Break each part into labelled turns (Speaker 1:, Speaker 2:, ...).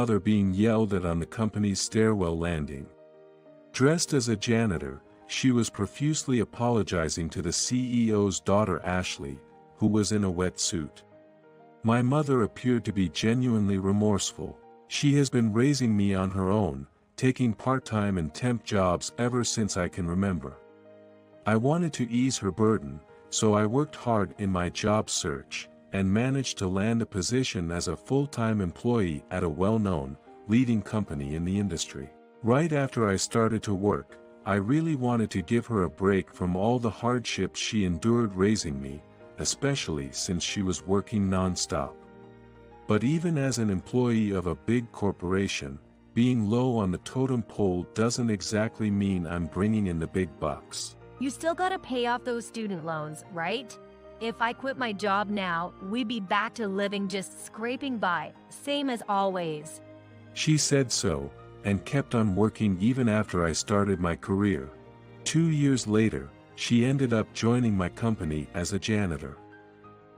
Speaker 1: mother being yelled at on the company's stairwell landing. Dressed as a janitor, she was profusely apologizing to the CEO's daughter Ashley, who was in a wetsuit. My mother appeared to be genuinely remorseful. She has been raising me on her own, taking part-time and temp jobs ever since I can remember. I wanted to ease her burden, so I worked hard in my job search, and managed to land a position as a full-time employee at a well-known, leading company in the industry. Right after I started to work, I really wanted to give her a break from all the hardships she endured raising me, especially since she was working non-stop. But even as an employee of a big corporation, being low on the totem pole doesn't exactly mean I'm bringing in the big bucks.
Speaker 2: You still gotta pay off those student loans, right? If I quit my job now, we'd be back to living just scraping by, same as always.
Speaker 1: She said so, and kept on working even after I started my career. 2 years later, she ended up joining my company as a janitor.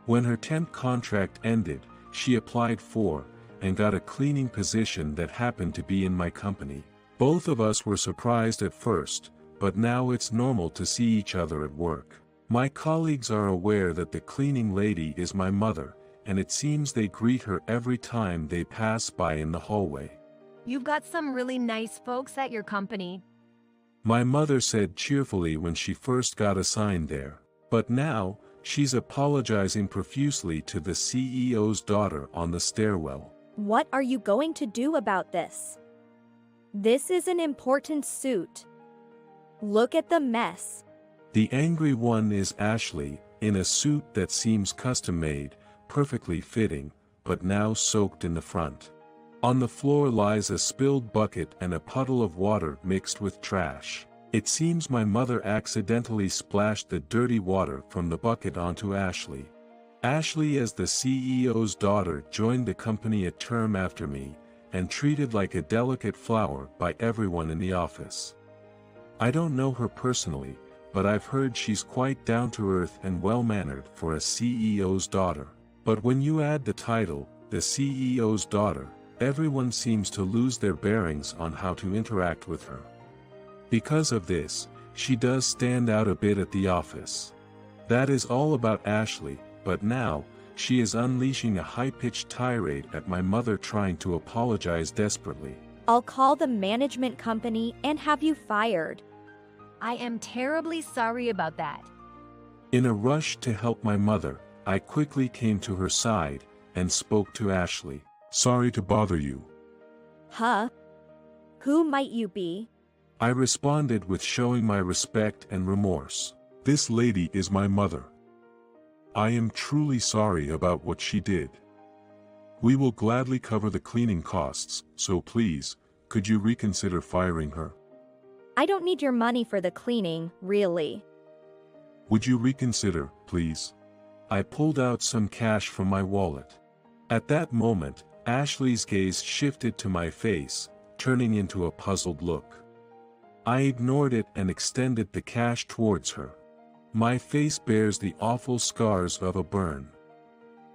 Speaker 1: When her temp contract ended, she applied for, and got a cleaning position that happened to be in my company. Both of us were surprised at first, but now it's normal to see each other at work. My colleagues are aware that the cleaning lady is my mother, and it seems they greet her every time they pass by in the hallway.
Speaker 2: You've got some really nice folks at your company.
Speaker 1: My mother said cheerfully when she first got assigned there. But now, she's apologizing profusely to the CEO's daughter on the stairwell.
Speaker 3: What are you going to do about this? This is an important suit. Look at the mess.
Speaker 1: The angry one is Ashley, in a suit that seems custom-made, perfectly fitting, but now soaked in the front. On the floor lies a spilled bucket and a puddle of water mixed with trash. It seems my mother accidentally splashed the dirty water from the bucket onto Ashley. Ashley, as the CEO's daughter, joined the company a term after me, and treated like a delicate flower by everyone in the office. I don't know her personally, but I've heard she's quite down-to-earth and well-mannered for a CEO's daughter. But when you add the title, the CEO's daughter, everyone seems to lose their bearings on how to interact with her. Because of this, she does stand out a bit at the office. That is all about Ashley, but now, she is unleashing a high-pitched tirade at my mother, trying to apologize desperately.
Speaker 3: I'll call the management company and have you fired.
Speaker 2: I am terribly sorry about that.
Speaker 1: In a rush to help my mother, I quickly came to her side, and spoke to Ashley. Sorry to bother you.
Speaker 3: Huh? Who might you be?
Speaker 1: I responded with showing my respect and remorse. This lady is my mother. I am truly sorry about what she did. We will gladly cover the cleaning costs, so please, could you reconsider firing her?
Speaker 3: I don't need your money for the cleaning, really.
Speaker 1: Would you reconsider, please? I pulled out some cash from my wallet. At that moment, Ashley's gaze shifted to my face, turning into a puzzled look. I ignored it and extended the cash towards her. My face bears the awful scars of a burn.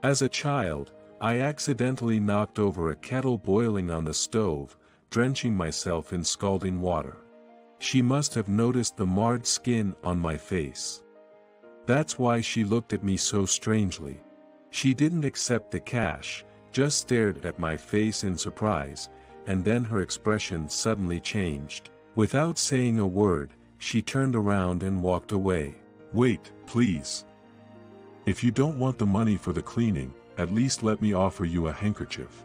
Speaker 1: As a child, I accidentally knocked over a kettle boiling on the stove, drenching myself in scalding water. She must have noticed the marred skin on my face. That's why she looked at me so strangely. She didn't accept the cash, just stared at my face in surprise, and then her expression suddenly changed. Without saying a word, she turned around and walked away. Wait, please. If you don't want the money for the cleaning, at least let me offer you a handkerchief.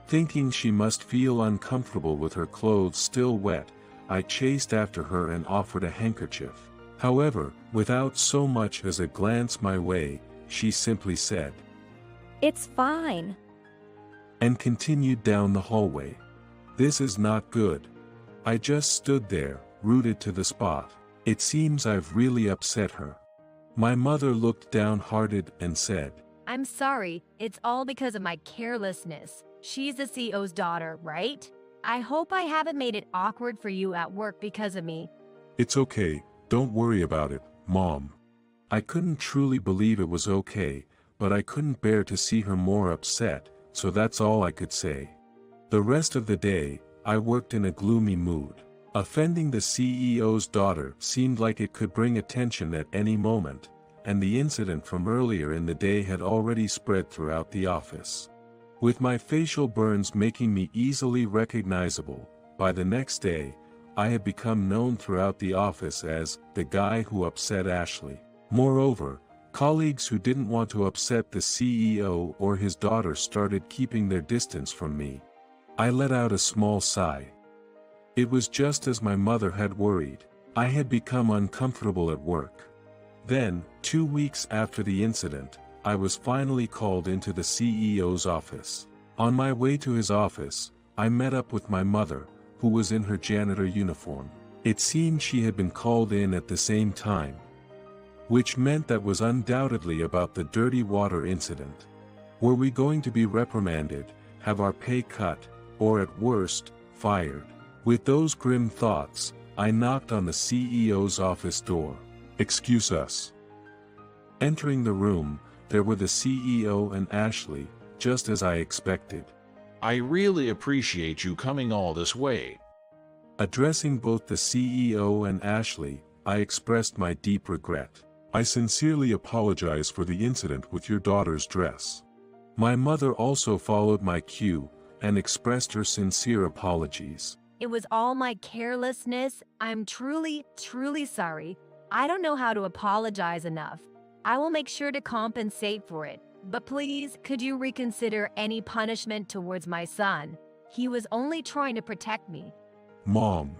Speaker 1: Thinking she must feel uncomfortable with her clothes still wet, I chased after her and offered a handkerchief. However, without so much as a glance my way, she simply said,
Speaker 3: It's fine.
Speaker 1: And continued down the hallway. This is not good. I just stood there, rooted to the spot. It seems I've really upset her. My mother looked downhearted and said,
Speaker 2: I'm sorry, it's all because of my carelessness. She's the CEO's daughter, right? I hope I haven't made it awkward for you at work because of me.
Speaker 1: It's okay, don't worry about it, Mom. I couldn't truly believe it was okay, but I couldn't bear to see her more upset, so that's all I could say. The rest of the day, I worked in a gloomy mood. Offending the CEO's daughter seemed like it could bring attention at any moment, and the incident from earlier in the day had already spread throughout the office. With my facial burns making me easily recognizable, by the next day, I had become known throughout the office as the guy who upset Ashley. Moreover, colleagues who didn't want to upset the CEO or his daughter started keeping their distance from me. I let out a small sigh. It was just as my mother had worried. I had become uncomfortable at work. Then, 2 weeks after the incident, I was finally called into the CEO's office. On my way to his office, I met up with my mother, who was in her janitor uniform. It seemed she had been called in at the same time, which meant that was undoubtedly about the dirty water incident. Were we going to be reprimanded, have our pay cut, or at worst, fired? With those grim thoughts, I knocked on the CEO's office door. "Excuse us." Entering the room, there were the CEO and Ashley, just as I expected.
Speaker 4: I really appreciate you coming all this way.
Speaker 1: Addressing both the CEO and Ashley, I expressed my deep regret. "I sincerely apologize for the incident with your daughter's dress." My mother also followed my cue, and expressed her sincere apologies.
Speaker 2: It was all my carelessness. I'm truly, truly sorry. I don't know how to apologize enough. I will make sure to compensate for it. But please, could you reconsider any punishment towards my son? He was only trying to protect me.
Speaker 1: "Mom."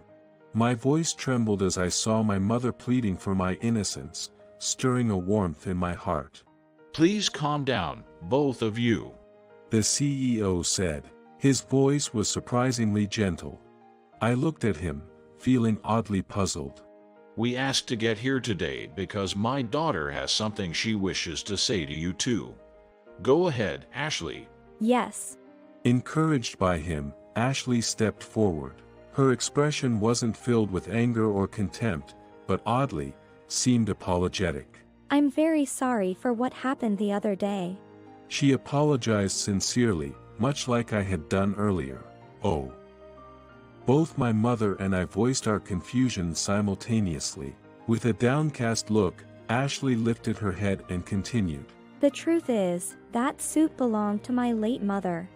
Speaker 1: My voice trembled as I saw my mother pleading for my innocence, stirring a warmth in my heart.
Speaker 4: Please calm down, both of you.
Speaker 1: The CEO said. His voice was surprisingly gentle. I looked at him, feeling oddly puzzled.
Speaker 4: We asked to get here today because my daughter has something she wishes to say to you too. Go ahead, Ashley.
Speaker 3: Yes.
Speaker 1: Encouraged by him, Ashley stepped forward. Her expression wasn't filled with anger or contempt, but oddly, seemed apologetic.
Speaker 3: I'm very sorry for what happened the other day.
Speaker 1: She apologized sincerely, much like I had done earlier. Oh. Both my mother and I voiced our confusion simultaneously. With a downcast look, Ashley lifted her head and continued.
Speaker 3: The truth is, that suit belonged to my late mother.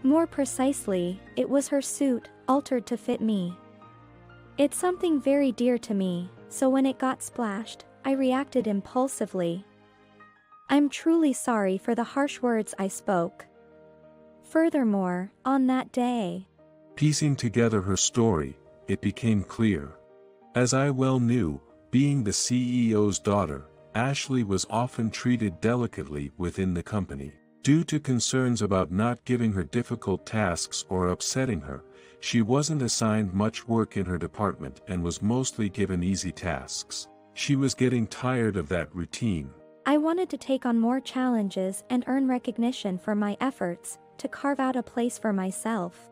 Speaker 3: More precisely, it was her suit, altered to fit me. It's something very dear to me, so when it got splashed, I reacted impulsively. I'm truly sorry for the harsh words I spoke. Furthermore, on that day,
Speaker 1: piecing together her story, it became clear. As I well knew, being the CEO's daughter, Ashley was often treated delicately within the company. Due to concerns about not giving her difficult tasks or upsetting her, she wasn't assigned much work in her department and was mostly given easy tasks. She was getting tired of that routine.
Speaker 3: I wanted to take on more challenges and earn recognition for my efforts to carve out a place for myself.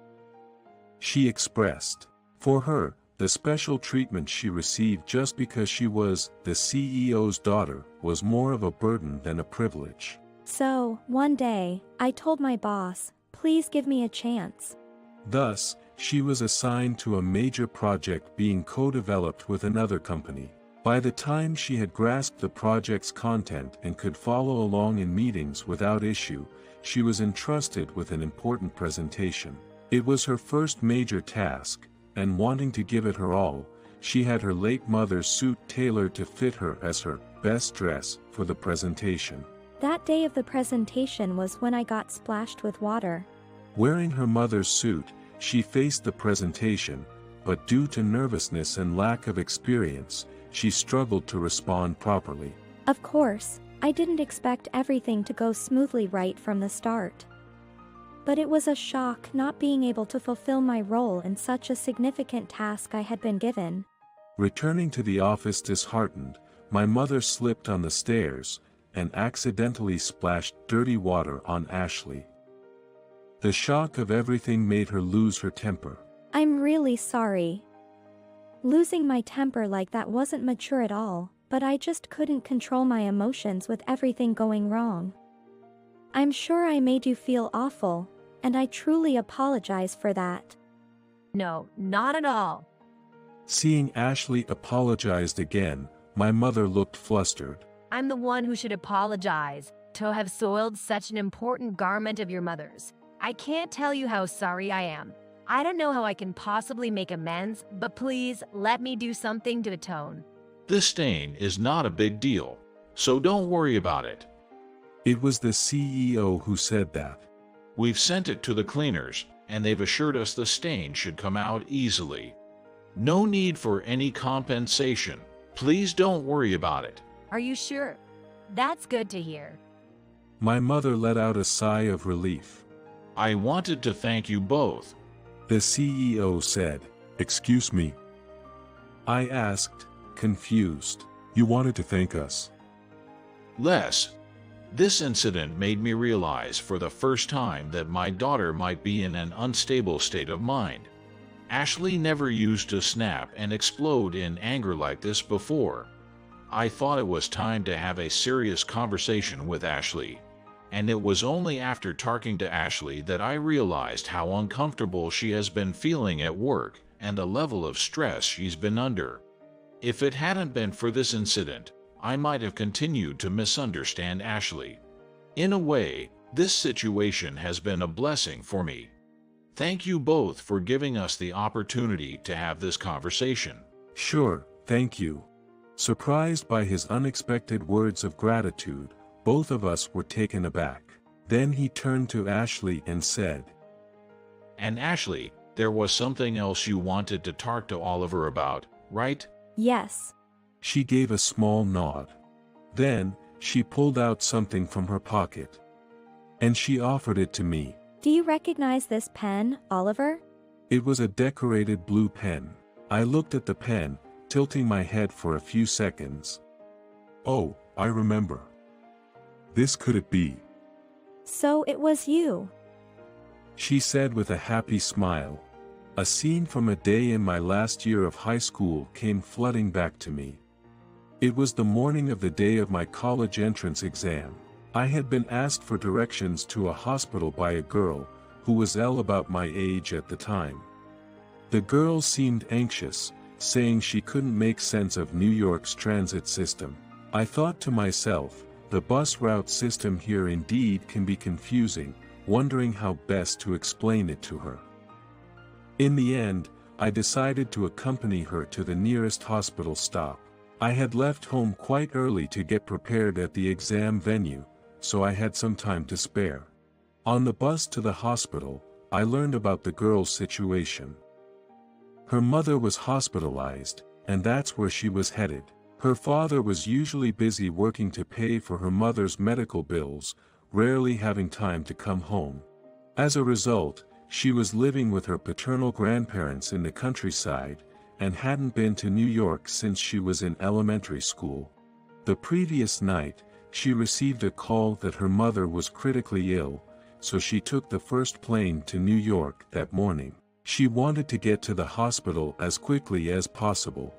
Speaker 1: She expressed. For her, the special treatment she received just because she was the CEO's daughter was more of a burden than a privilege.
Speaker 3: So, one day, I told my boss, please give me a chance.
Speaker 1: Thus, she was assigned to a major project being co-developed with another company. By the time she had grasped the project's content and could follow along in meetings without issue, she was entrusted with an important presentation. It was her first major task, and wanting to give it her all, she had her late mother's suit tailored to fit her as her best dress for the presentation.
Speaker 3: That day of the presentation was when I got splashed with water.
Speaker 1: Wearing her mother's suit, she faced the presentation, but due to nervousness and lack of experience, she struggled to respond properly.
Speaker 3: Of course, I didn't expect everything to go smoothly right from the start. But it was a shock not being able to fulfill my role in such a significant task I had been given.
Speaker 1: Returning to the office disheartened, my mother slipped on the stairs and accidentally splashed dirty water on Ashley. The shock of everything made her lose her temper.
Speaker 3: I'm really sorry. Losing my temper like that wasn't mature at all, but I just couldn't control my emotions with everything going wrong. I'm sure I made you feel awful, and I truly apologize for that.
Speaker 2: No, not at all.
Speaker 1: Seeing Ashley apologized again, my mother looked flustered.
Speaker 2: I'm the one who should apologize to have soiled such an important garment of your mother's. I can't tell you how sorry I am. I don't know how I can possibly make amends, but please let me do something to atone.
Speaker 4: This stain is not a big deal, so don't worry about it.
Speaker 1: It was the CEO who said that.
Speaker 4: We've sent it to the cleaners, and they've assured us the stain should come out easily. No need for any compensation. Please don't worry about it.
Speaker 2: Are you sure? That's good to hear.
Speaker 1: My mother let out a sigh of relief.
Speaker 4: I wanted to thank you both.
Speaker 1: The CEO said, "Excuse me?" I asked, confused. "You wanted to thank us?"
Speaker 4: Les, this incident made me realize for the first time that my daughter might be in an unstable state of mind. Ashley never used to snap and explode in anger like this before. I thought it was time to have a serious conversation with Ashley, and it was only after talking to Ashley that I realized how uncomfortable she has been feeling at work and the level of stress she's been under. If it hadn't been for this incident, I might have continued to misunderstand Ashley. In a way, this situation has been a blessing for me. Thank you both for giving us the opportunity to have this conversation.
Speaker 1: "Sure, thank you." Surprised by his unexpected words of gratitude, both of us were taken aback. Then he turned to Ashley and said,
Speaker 4: And Ashley, there was something else you wanted to talk to Oliver about, right?
Speaker 3: Yes.
Speaker 1: She gave a small nod. Then, she pulled out something from her pocket. And she offered it to me.
Speaker 3: Do you recognize this pen, Oliver?
Speaker 1: It was a decorated blue pen. I looked at the pen, tilting my head for a few seconds. "Oh, I remember. This could it be?"
Speaker 3: So it was you.
Speaker 1: She said with a happy smile. A scene from a day in my last year of high school came flooding back to me. It was the morning of the day of my college entrance exam. I had been asked for directions to a hospital by a girl, who was about my age at the time. The girl seemed anxious, saying she couldn't make sense of New York's transit system. I thought to myself, the bus route system here indeed can be confusing, wondering how best to explain it to her. In the end, I decided to accompany her to the nearest hospital stop. I had left home quite early to get prepared at the exam venue, so I had some time to spare. On the bus to the hospital, I learned about the girl's situation. Her mother was hospitalized, and that's where she was headed. Her father was usually busy working to pay for her mother's medical bills, rarely having time to come home. As a result, she was living with her paternal grandparents in the countryside, and hadn't been to New York since she was in elementary school. The previous night, she received a call that her mother was critically ill, so she took the first plane to New York that morning. She wanted to get to the hospital as quickly as possible.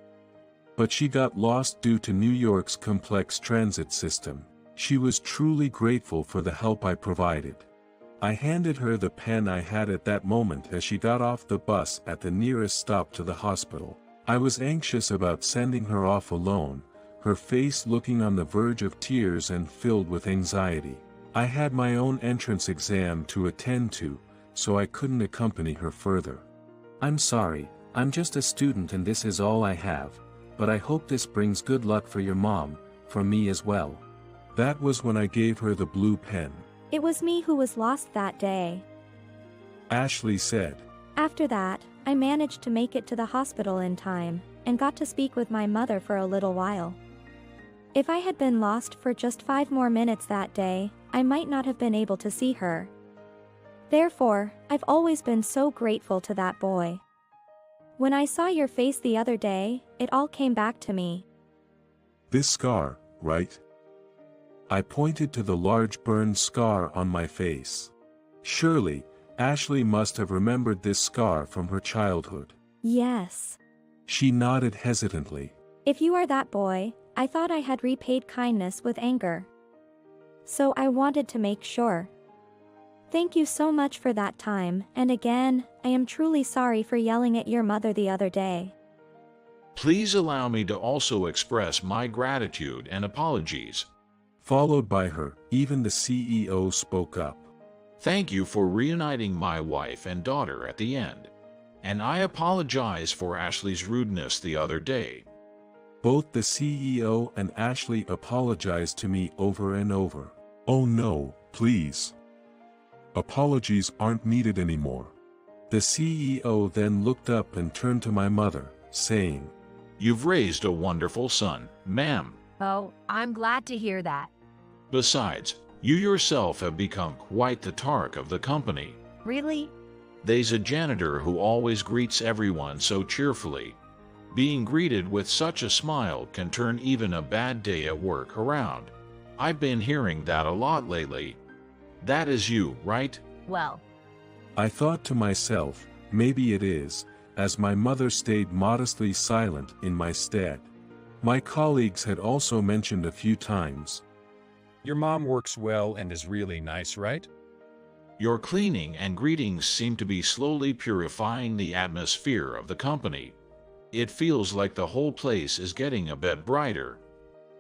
Speaker 1: But she got lost due to New York's complex transit system. She was truly grateful for the help I provided. I handed her the pen I had at that moment as she got off the bus at the nearest stop to the hospital. I was anxious about sending her off alone, her face looking on the verge of tears and filled with anxiety. I had my own entrance exam to attend to, so I couldn't accompany her further.
Speaker 5: "I'm sorry, I'm just a student and this is all I have, but I hope this brings good luck for your mom, for me as well."
Speaker 1: That was when I gave her the blue pen.
Speaker 3: It was me who was lost that day.
Speaker 1: Ashley said.
Speaker 3: After that, I managed to make it to the hospital in time, and got to speak with my mother for a little while. If I had been lost for just 5 more minutes that day, I might not have been able to see her. Therefore, I've always been so grateful to that boy. When I saw your face the other day, it all came back to me.
Speaker 1: "This scar, right?" I pointed to the large burned scar on my face. Surely, Ashley must have remembered this scar from her childhood.
Speaker 3: Yes.
Speaker 1: She nodded hesitantly.
Speaker 3: If you are that boy, I thought I had repaid kindness with anger. So I wanted to make sure. Thank you so much for that time, and again, I am truly sorry for yelling at your mother the other day.
Speaker 4: Please allow me to also express my gratitude and apologies.
Speaker 1: Followed by her, even the CEO spoke up.
Speaker 4: Thank you for reuniting my wife and daughter at the end. And I apologize for Ashley's rudeness the other day.
Speaker 1: Both the CEO and Ashley apologized to me over and over. Oh no, please. Apologies aren't needed anymore. The CEO then looked up and turned to my mother, saying,
Speaker 4: You've raised a wonderful son, ma'am.
Speaker 2: Oh, I'm glad to hear that.
Speaker 4: Besides, you yourself have become quite the tark of the company.
Speaker 2: Really?
Speaker 4: There's a janitor who always greets everyone so cheerfully. Being greeted with such a smile can turn even a bad day at work around. I've been hearing that a lot lately. That is you, right?
Speaker 2: Well,
Speaker 1: I thought to myself, maybe it is, as my mother stayed modestly silent in my stead. My colleagues had also mentioned a few times.
Speaker 6: Your mom works well and is really nice, right?
Speaker 4: Your cleaning and greetings seem to be slowly purifying the atmosphere of the company. It feels like the whole place is getting a bit brighter.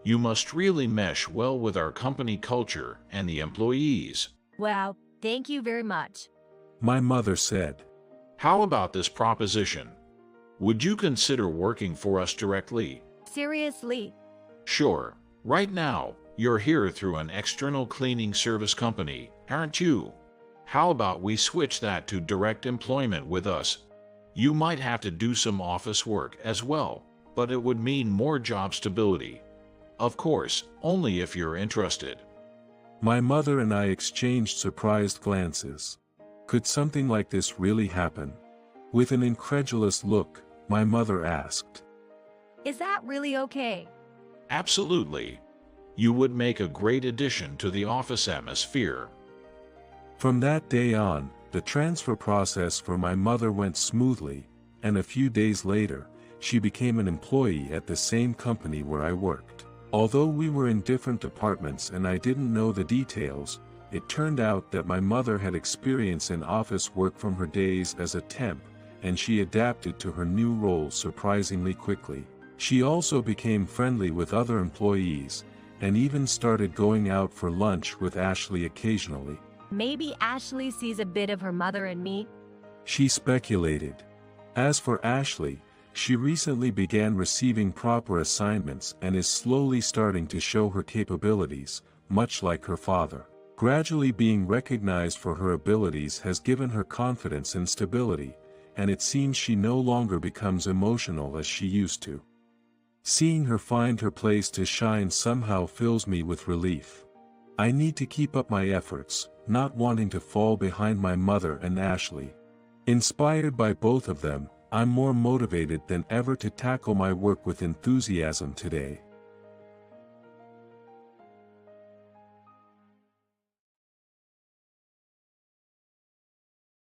Speaker 4: You must really mesh well with our company culture and the employees.
Speaker 2: wow, thank you very much.
Speaker 1: My mother said.
Speaker 4: How about this proposition? Would you consider working for us directly?
Speaker 2: Seriously?
Speaker 4: Sure. Right now, you're here through an external cleaning service company, aren't you? How about we switch that to direct employment with us? You might have to do some office work as well, but it would mean more job stability. Of course, only if you're interested.
Speaker 1: My mother and I exchanged surprised glances. Could something like this really happen? With an incredulous look, my mother asked.
Speaker 2: Is that really okay?
Speaker 4: Absolutely. You would make a great addition to the office atmosphere.
Speaker 1: From that day on, the transfer process for my mother went smoothly, and a few days later, she became an employee at the same company where I worked. Although we were in different departments and I didn't know the details, it turned out that my mother had experience in office work from her days as a temp, and she adapted to her new role surprisingly quickly. She also became friendly with other employees, and even started going out for lunch with Ashley occasionally.
Speaker 2: Maybe Ashley sees a bit of her mother in me.
Speaker 1: She speculated. As for Ashley, she recently began receiving proper assignments and is slowly starting to show her capabilities, much like her father. Gradually being recognized for her abilities has given her confidence and stability, and it seems she no longer becomes emotional as she used to. Seeing her find her place to shine somehow fills me with relief. I need to keep up my efforts, not wanting to fall behind my mother and Ashley. Inspired by both of them, I'm more motivated than ever to tackle my work with enthusiasm today.